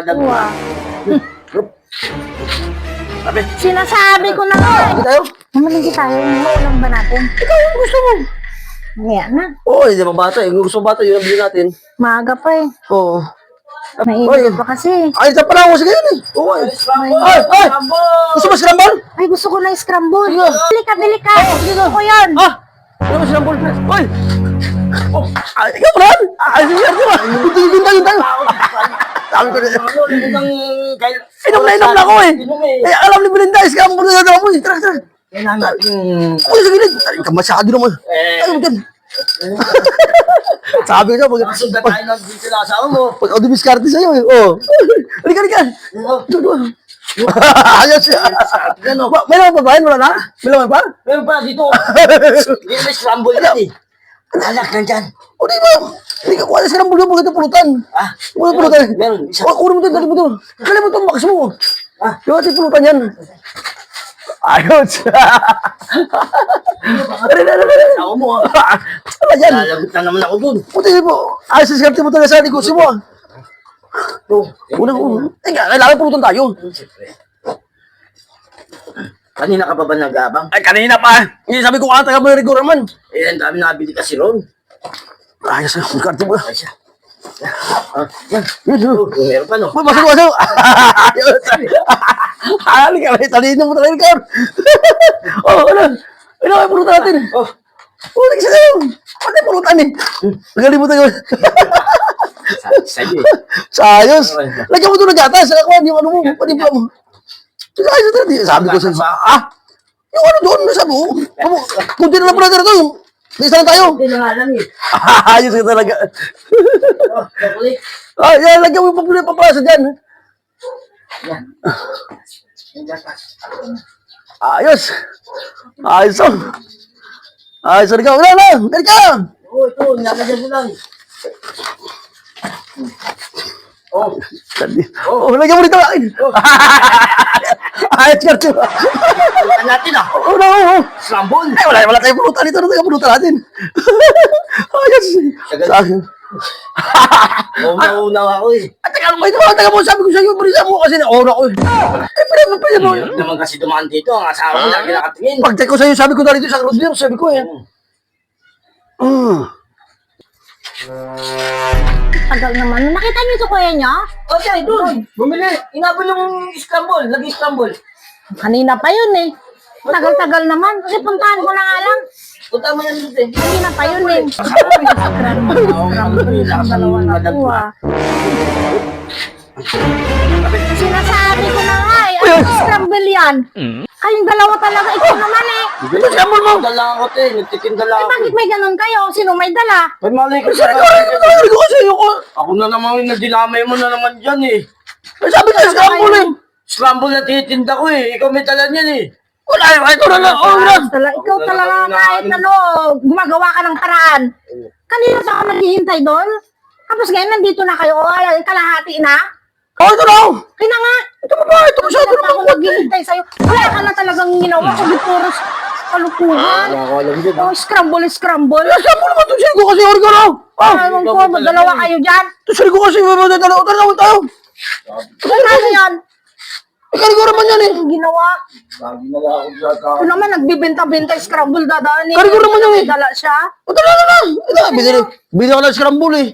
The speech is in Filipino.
Wow. Sabi, Sinasabi ko na nga. hindi tayo. Mamalingki tayo. Ulam ba natin? Ikaw yung gusto mo. Mamaya na. Oo, hindi ba bata eh. Kung gusto bata, yun ang bilhin natin. Maaga pa eh. Oo. Mainit pa kasi. Ay, isa pala ako. Sige yun eh. Oo eh. Ay! Gusto mo scramble? Ay, gusto ko na scramble. Sige. Bili ka. Gusto ko yan. Ano ba scramble? Ay! Oh, ay, ikaw pala? Ay, sige, ano ba? Yun tayo. Sabi ko na. Inom na ako eh. Eh, alam ni Belinda, scramble na daw mo eh. Tara. Kailangan natin... Uy, sa gilid. Ay, masyado naman. Ay, magyan. Sabi ko na, Masundan tayo ng dito na asawa mo. pag ako dumiskarte sa'yo eh. Oo. Halika. Ayos siya. May laman pa ba yun? Wala na? May laman pa? Meron pa dito. Hindi may scramble yan eh. Anak nandyan. O di ba? Hindi ka kuha na siya ng bulong mga pulutan. Mga pulutan. Meron, isa. O, kunin mo ito, dali mo ito. Dali mo ito, makas mo. Yung ating pulutan yan. Ayos. Asawa mo. Ano yan? Lalagot na naman ako dun. Puti mo. Ayos sa skarte mo talaga sa negosyo mo. Una. Kailangan pulutan tayo. Kanina ka pa ba nag-aabang? Ay, kanina pa. Hindi sabi ko ata ka mo yung rigor naman. Eh, ang dami nabili kasi ron. Ayos sa skarte mo. Ay siya. Yan. Yun. Meron pa no? Masok. Ayos. Halika, talino mo talaga ikaw. Ano? Ano kayo pulutan natin? Nagisa kayo. Pati pulutan eh. Nagalimutan ko. Sa'yo eh. Sayos. Lagyan mo ito ng gatas. Yung ano mo, panibla mo. Ayos ito. Sabi ko sa... Yung ano doon, sabi mo. Kunti na lang pala ito. Isa lang tayo. Hindi na nga lang eh. Ayos ka talaga. Chocolate. Yan, lagyan mo yung pagpuli papasa dyan. Yan. Nandiyan ka. Ayos. Ayos. Ayos. Halika. Halika. Oo, ito. Nalagyan mo lang. Lagyan mo dito. Ayos ka. Pulutan natin ah. Oo. Scramble. Ay, wala tayong pulutan dito. Ano tayong pulutan natin? Ayos. Una ako eh. At taga mo, sabi ko sa'yo, barisan mo kasi nauna ko eh. Eh, pwede mo. Hindi naman kasi dumaan dito. Ang asawa mo lagi nakatingin. Pag-check ko sa'yo, sabi ko na rito sa Roosevelt, sabi ko eh. Tagal naman. Nakita niyo ito kuya niyo? O siya, doon. Bumili. Inabol yung scramble. Lagi scramble. Kanina pa yun eh. Tagal-tagal naman. Kasi puntahan ko na nga lang. Punta mo yan dito eh. Kanina pa yun eh. Dalawa na po ah. Sinasabi ko na nga eh. Ano scramble yan? Kayong dalawa talaga. Ikaw naman eh. Ito, scramble mo. Dala ako te. Nagtitinda lang Eh ako. bakit may ganun kayo? Sino may dala? Ay, malay ko Sabi ko kasi yung... Ako na naman yung nadinamay mo na naman dyan eh. Sabi ko sa scramble eh. Scramble na tinitinda ko eh. Ikaw may dala niyan eh. Wala, ito na lang. Ikaw talaga kahit ano, gumagawa ka ng paraan. Kanina pa ka maghihintay doon? Tapos ngayon nandito na kayo, kalahati na? Ito na. Kaya nga, Ito pa ba? Ito masyado kaya na ako maghihintay sa'yo. Wala ka na talagang ginawa, kundi puros kalukuhan. Wala ko alam dyan Oh, scramble. Scramble naman ito. Sige ko kasi, orga na. Ewan ko, magdalawa kayo dyan. Ito, sige ko kasi, dalawa tayo. Ano yan? Ikaw ko naman yan eh. Ang ginawa. Lagi na lang ako dyan. Ito naman, nagbibenta-benta yung scramble dadaan eh. Kari ko naman yan eh. Dala siya. Ito na. Bili ako ng scramble eh.